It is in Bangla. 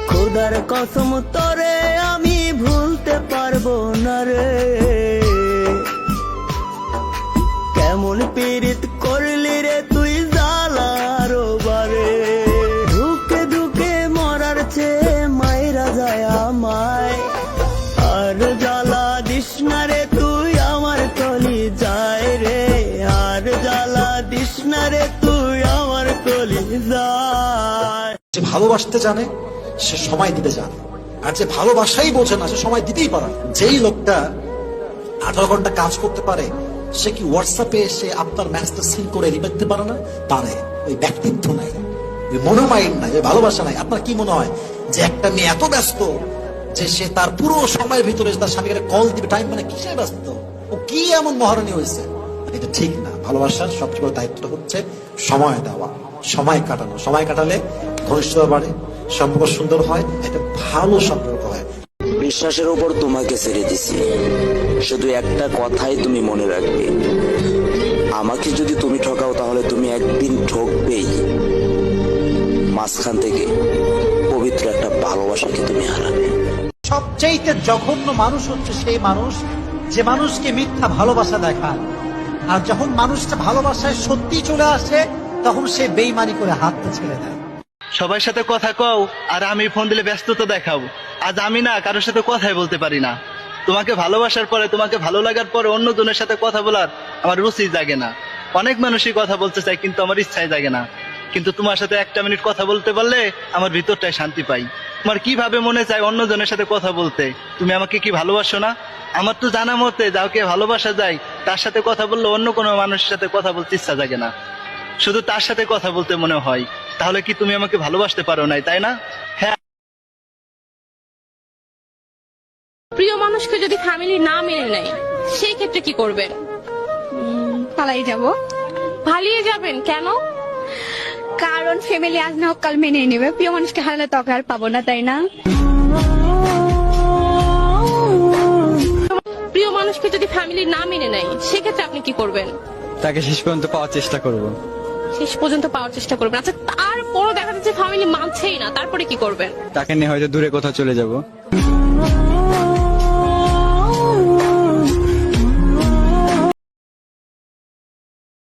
খোদার কসম তোরে আমি ভুলতে পারবো না রে, কেমন পীড়িত করলি রে তুই জ্বালারো বারে, ধুকে ধুকে মরার চেয়ে মাইরা যায় আমায়, আর জ্বালা দিস না রে তুই আমার কলি যায় রে, আর জ্বালা দিস না রে তুই আমার কলি যায়। যে ভালোবাসতে জানে সে সময় দিতে জানে, আর যে ভালোবাসাই বোঝে না সে সময় দিতেই পারে না। যেই লোকটা 18 ঘন্টা কাজ করতে পারে সে কি হোয়াটসঅ্যাপে এসে আপনার ম্যাসেজটা সিন করে রিপ্লাই দিতে পারে না? পারে। ওই ব্যক্তিত্ব নাই, ওই মনোমাইন্ড নাই, ওই ভালোবাসা নাই। আপনার কি মনে হয় যে একটা মেয়ে এত ব্যস্ত যে সে তার পুরো সময়ের ভিতরে তার স্বামীকে কল দিবে? টাইম মানে কিসে ব্যস্ত? ও কি এমন মহারানী হয়েছে? এটা ঠিক না। ভালোবাসার সবচেয়ে বড় দায়িত্বটা হচ্ছে সময় দেওয়া, সময় কাটানো। সময় কাটালে ঘনিষ্ঠতা বাড়ে, সম্পর্ক সুন্দর হয়, একটা ভালো সম্পর্ক হয়। বিশ্বাসের উপর তোমাকে ছেড়ে দিছি, শুধু একটা কথাই তুমি মনে রাখবে, আমাকে যদি তুমি ঠকাও তাহলে তুমি একদিন ঠকবেই। মাঝখান থেকে পবিত্র একটা ভালোবাসাকে তুমি হারাবে। সবচেয়ে জঘন্য মানুষ হচ্ছে সেই মানুষ যে মানুষকে মিথ্যা ভালোবাসা দেখায়, আর যখন মানুষটা ভালোবাসায় সত্যি চলে আসে তখন সে বেইমানি করে হাতটা ছেড়ে দেয়। সবার সাথে কথা কও আর আমি ফোন দিলে ব্যস্ততা দেখাবো। আজ আমি না কারোর সাথে কথাই বলতে পারি না। তোমাকে ভালোবাসার পরে, তোমাকে ভালো লাগার পরে অন্য জনের সাথে কথা বলার আমার রুচি জাগে না। অনেক মানুষই কথা বলতে চায় কিন্তু আমার ইচ্ছাই জাগে না। কিন্তু তোমার সাথে একটা মিনিট কথা বলতে পারলে আমার ভিতরটাই শান্তি পাই। তোমার কিভাবে মনে চায় অন্য জনের সাথে কথা বলতে? তুমি আমাকে কি ভালোবাসো না? আমার তো জানা মতে যাকে ভালোবাসা যায় তার সাথে কথা বললে অন্য কোনো মানুষের সাথে কথা বলতে ইচ্ছা জাগে না, শুধু তার সাথে কথা বলতে মনে হয়। তাহলে কি তুমি আমাকে ভালোবাসতে পারো নাই, তাই না? হ্যাঁ। প্রিয় মানুষকে যদি ফ্যামিলি না মেনে নেয় সেই ক্ষেত্রে কি করবেন? পালাই যাব। পালিয়ে যাবেন কেন? কারণ ফ্যামিলি আজ না হোক কাল মেনে নেবে। প্রিয় মানুষকে হারালে তবে আর পাবো না, তাই না? প্রিয় মানুষকে যদি ফ্যামিলি না মেনে নেয় সেক্ষেত্রে আপনি কি করবেন? তাকে শেষ পর্যন্ত পাওয়ার চেষ্টা করব। শেষ পর্যন্ত পাওয়ার চেষ্টা করবেন। আচ্ছা, তারপরও দেখা যাচ্ছে ফ্যামিলি মানছেই না, তারপরে কি করবেন? তাকে নিয়ে হয়তো দূরে কোথাও চলে যাব।